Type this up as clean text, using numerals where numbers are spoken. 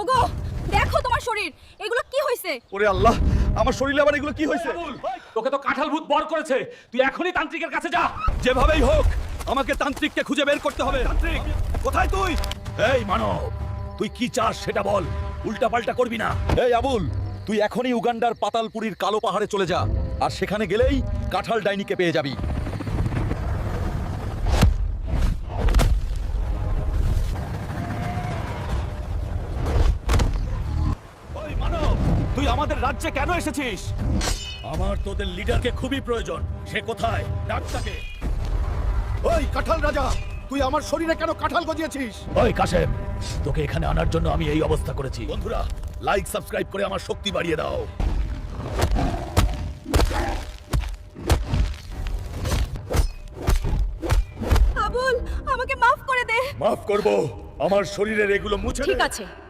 ওগো দেখো তোমার শরীর এগুলো কি হইছে? ওরে আল্লাহ, আমার শরীরে আবার এগুলো কি হয়েছে? তোকে তো কাঁঠাল ভূত বর করেছে, তুই এখনই তান্ত্রিকের কাছে যা। যেভাবেই হোক আমাকে তান্ত্রিককে খুঁজে বের করতে হবে। তান্ত্রিক কোথায় তুই? এই মানব, তুই কি চাস সেটা বল, উল্টা পাল্টা করবি না। এই আবুল, তুই এখনই উগান্ডার পাতালপুরীর কালো পাহাড়ে চলে যা, আর সেখানে গেলেই কাঁঠাল ডাইনিকে পেয়ে যাবি। ওই মানব, তুই আমাদের রাজ্যে কেন এসেছিস? আমার তোদের লিডারকে খুবই প্রয়োজন। সে কোথায়? ডাক্তারকে। ওই কাঁঠাল রাজা, তুই আমার শরীরে কেন কাঁঠাল গজিয়েছিস? ওই কাশেম, তোকে এখানে আনার জন্য আমি এই অবস্থা করেছি। বন্ধুরা, লাইক সাবস্ক্রাইব করে আমার শক্তি বাড়িয়ে দাও। আবুল আমাকে মাফ করে দে। মাফ করব, আমার শরীরের এগুলো মুছে ঠিক দে। আছে